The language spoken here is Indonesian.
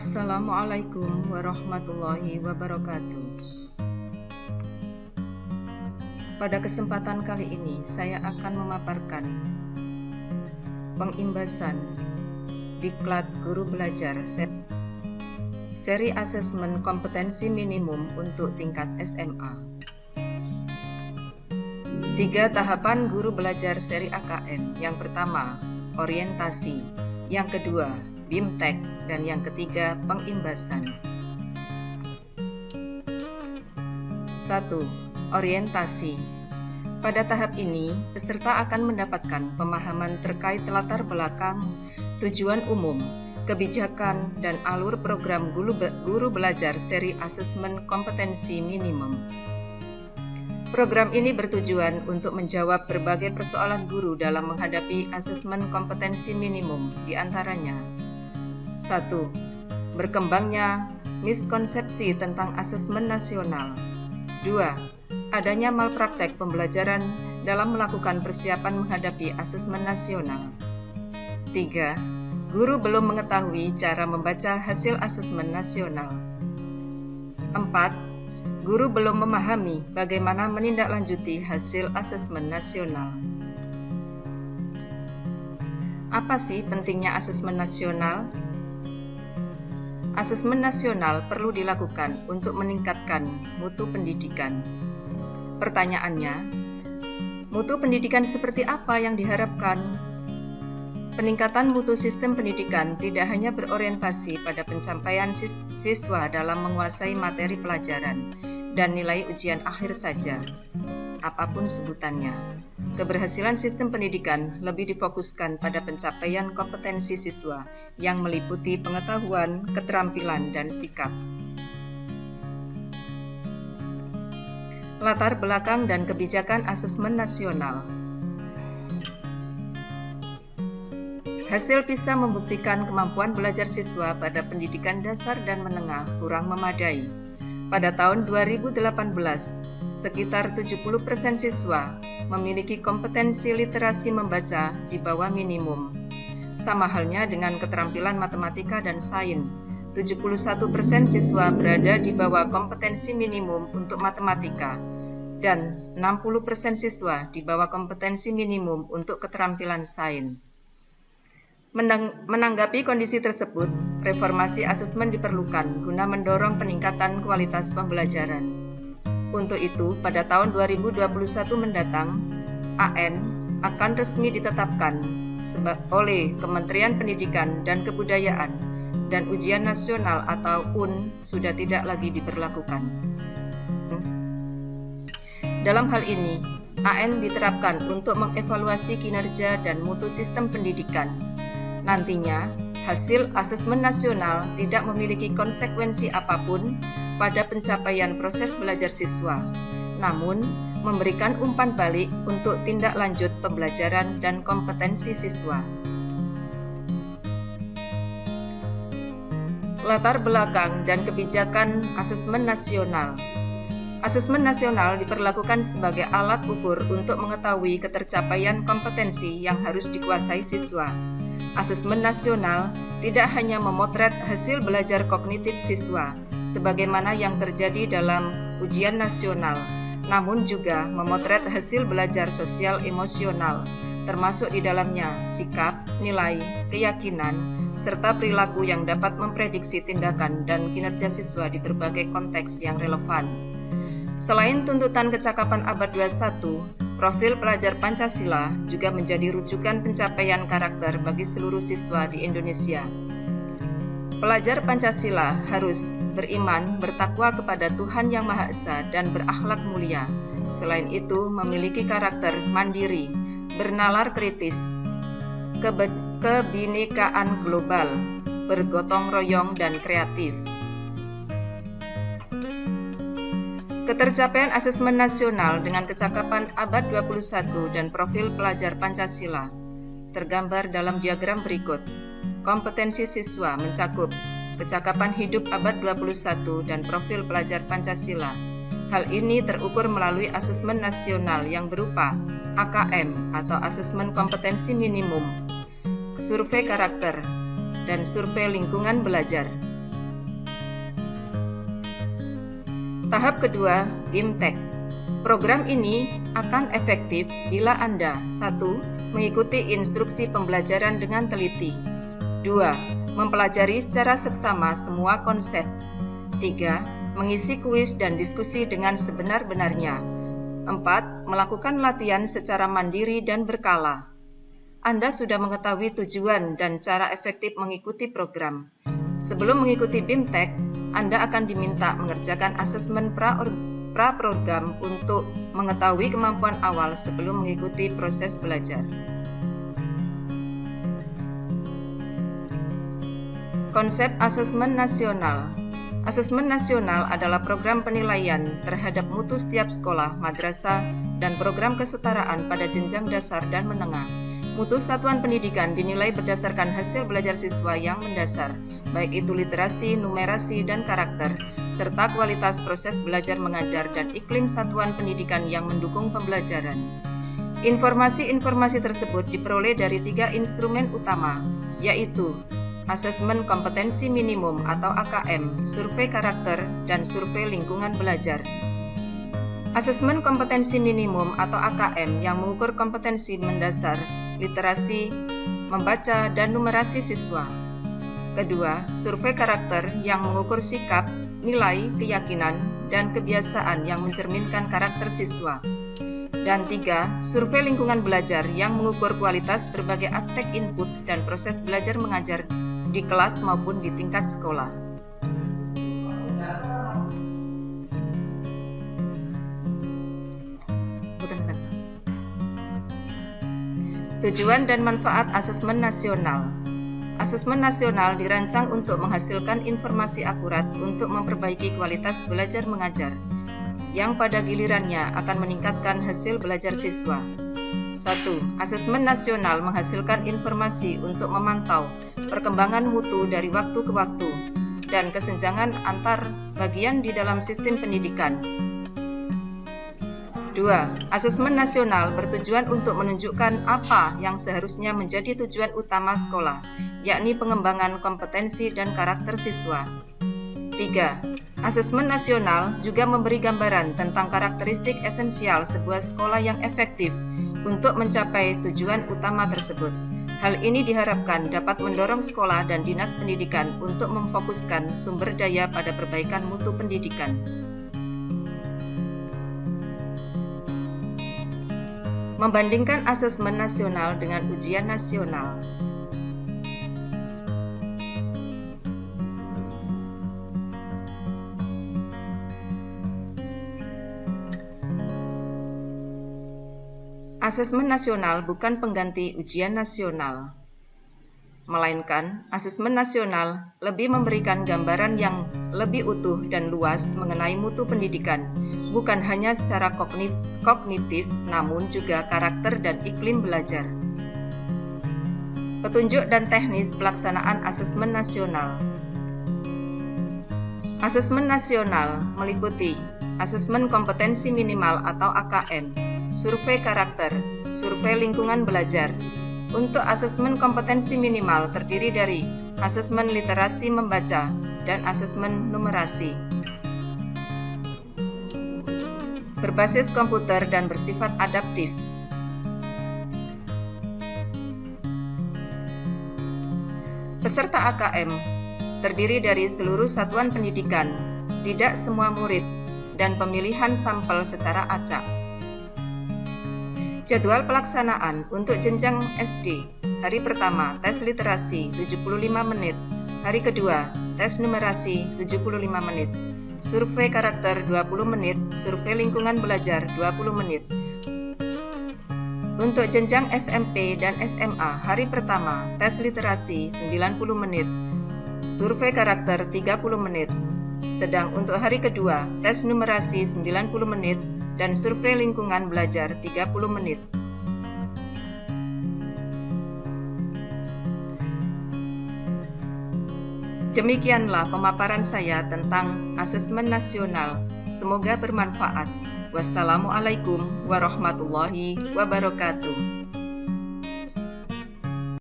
Assalamualaikum warahmatullahi wabarakatuh. Pada kesempatan kali ini saya akan memaparkan pengimbasan Diklat Guru Belajar seri asesmen kompetensi minimum untuk tingkat SMA. 3 tahapan guru belajar seri AKM. Yang pertama, orientasi. Yang kedua, BIMTEK, dan yang ketiga, pengimbasan. 1. Orientasi. Pada tahap ini, peserta akan mendapatkan pemahaman terkait latar belakang, tujuan umum, kebijakan, dan alur program guru belajar seri asesmen kompetensi minimum. Program ini bertujuan untuk menjawab berbagai persoalan guru dalam menghadapi asesmen kompetensi minimum, di antaranya 1. Berkembangnya miskonsepsi tentang asesmen nasional. 2. Adanya malpraktek pembelajaran dalam melakukan persiapan menghadapi asesmen nasional. 3. Guru belum mengetahui cara membaca hasil asesmen nasional. 4. Guru belum memahami bagaimana menindaklanjuti hasil asesmen nasional. Apa sih pentingnya asesmen nasional? Asesmen nasional perlu dilakukan untuk meningkatkan mutu pendidikan. Pertanyaannya, mutu pendidikan seperti apa yang diharapkan? Peningkatan mutu sistem pendidikan tidak hanya berorientasi pada pencapaian siswa dalam menguasai materi pelajaran dan nilai ujian akhir saja, apapun sebutannya. Keberhasilan sistem pendidikan lebih difokuskan pada pencapaian kompetensi siswa yang meliputi pengetahuan, keterampilan, dan sikap. Latar belakang dan kebijakan asesmen nasional. Hasil PISA membuktikan kemampuan belajar siswa pada pendidikan dasar dan menengah kurang memadai. Pada tahun 2018, sekitar 70% siswa memiliki kompetensi literasi membaca di bawah minimum. Sama halnya dengan keterampilan matematika dan sains. 71% siswa berada di bawah kompetensi minimum untuk matematika dan 60% siswa di bawah kompetensi minimum untuk keterampilan sains. Menanggapi kondisi tersebut, reformasi asesmen diperlukan guna mendorong peningkatan kualitas pembelajaran. Untuk itu, pada tahun 2021 mendatang, AN akan resmi ditetapkan oleh Kementerian Pendidikan dan Kebudayaan dan ujian nasional atau UN sudah tidak lagi diberlakukan. Dalam hal ini, AN diterapkan untuk mengevaluasi kinerja dan mutu sistem pendidikan. Nantinya, hasil asesmen nasional tidak memiliki konsekuensi apapun pada pencapaian proses belajar siswa, namun memberikan umpan balik untuk tindak lanjut pembelajaran dan kompetensi siswa. Latar belakang dan kebijakan asesmen nasional. Asesmen nasional diperlakukan sebagai alat ukur untuk mengetahui ketercapaian kompetensi yang harus dikuasai siswa. Asesmen nasional tidak hanya memotret hasil belajar kognitif siswa, sebagaimana yang terjadi dalam ujian nasional, namun juga memotret hasil belajar sosial emosional, termasuk di dalamnya sikap, nilai, keyakinan, serta perilaku yang dapat memprediksi tindakan dan kinerja siswa di berbagai konteks yang relevan. Selain tuntutan kecakapan abad 21, profil pelajar Pancasila juga menjadi rujukan pencapaian karakter bagi seluruh siswa di Indonesia. Pelajar Pancasila harus beriman, bertakwa kepada Tuhan Yang Maha Esa, dan berakhlak mulia. Selain itu, memiliki karakter mandiri, bernalar kritis, kebinekaan global, bergotong royong, dan kreatif. Ketercapaian asesmen nasional dengan kecakapan abad 21 dan profil pelajar Pancasila tergambar dalam diagram berikut. Kompetensi siswa mencakup kecakapan hidup abad 21 dan profil pelajar Pancasila. Hal ini terukur melalui asesmen nasional yang berupa AKM atau asesmen kompetensi minimum, survei karakter, dan survei lingkungan belajar. Tahap kedua, BIMTEK. Program ini akan efektif bila Anda 1. Mengikuti instruksi pembelajaran dengan teliti, 2. Mempelajari secara seksama semua konsep, 3. Mengisi kuis dan diskusi dengan sebenar-benarnya, 4. Melakukan latihan secara mandiri dan berkala. Anda sudah mengetahui tujuan dan cara efektif mengikuti program. Sebelum mengikuti BIMTEK, Anda akan diminta mengerjakan asesmen pra-program untuk mengetahui kemampuan awal sebelum mengikuti proses belajar. Konsep asesmen nasional. Asesmen nasional adalah program penilaian terhadap mutu setiap sekolah, madrasah, dan program kesetaraan pada jenjang dasar dan menengah. Mutu satuan pendidikan dinilai berdasarkan hasil belajar siswa yang mendasar, baik itu literasi, numerasi, dan karakter, serta kualitas proses belajar mengajar dan iklim satuan pendidikan yang mendukung pembelajaran. Informasi-informasi tersebut diperoleh dari 3 instrumen utama, yaitu Asesmen Kompetensi Minimum atau AKM, Survei Karakter, dan Survei Lingkungan Belajar. Asesmen Kompetensi Minimum atau AKM yang mengukur kompetensi mendasar, literasi, membaca, dan numerasi siswa. Kedua, survei karakter yang mengukur sikap, nilai, keyakinan, dan kebiasaan yang mencerminkan karakter siswa. Dan 3, survei lingkungan belajar yang mengukur kualitas berbagai aspek input dan proses belajar mengajar di kelas maupun di tingkat sekolah. Tujuan dan manfaat asesmen nasional. Asesmen nasional dirancang untuk menghasilkan informasi akurat untuk memperbaiki kualitas belajar mengajar, yang pada gilirannya akan meningkatkan hasil belajar siswa. 1. Asesmen nasional menghasilkan informasi untuk memantau perkembangan mutu dari waktu ke waktu dan kesenjangan antar bagian di dalam sistem pendidikan. 2. Asesmen nasional bertujuan untuk menunjukkan apa yang seharusnya menjadi tujuan utama sekolah, yakni pengembangan kompetensi dan karakter siswa. 3. Asesmen nasional juga memberi gambaran tentang karakteristik esensial sebuah sekolah yang efektif untuk mencapai tujuan utama tersebut. Hal ini diharapkan dapat mendorong sekolah dan dinas pendidikan untuk memfokuskan sumber daya pada perbaikan mutu pendidikan. Membandingkan asesmen nasional dengan ujian nasional. Asesmen nasional bukan pengganti ujian nasional, melainkan asesmen nasional lebih memberikan gambaran yang lebih utuh dan luas mengenai mutu pendidikan, bukan hanya secara kognitif, namun juga karakter dan iklim belajar. Petunjuk dan teknis pelaksanaan asesmen nasional. Asesmen nasional meliputi asesmen kompetensi minimal atau AKM, survei karakter, survei lingkungan belajar. Untuk asesmen kompetensi minimal terdiri dari asesmen literasi membaca dan asesmen numerasi. Berbasis komputer dan bersifat adaptif. Peserta AKM terdiri dari seluruh satuan pendidikan, tidak semua murid, dan pemilihan sampel secara acak. Jadwal pelaksanaan untuk jenjang SD. Hari pertama, tes literasi 75 menit. Hari kedua, tes numerasi 75 menit. Survei karakter 20 menit, survei lingkungan belajar 20 menit. Untuk jenjang SMP dan SMA, hari pertama, tes literasi 90 menit. Survei karakter 30 menit. Sedang untuk hari kedua, tes numerasi 90 menit dan survei lingkungan belajar 30 menit. Demikianlah pemaparan saya tentang asesmen nasional. Semoga bermanfaat. Wassalamualaikum warahmatullahi wabarakatuh.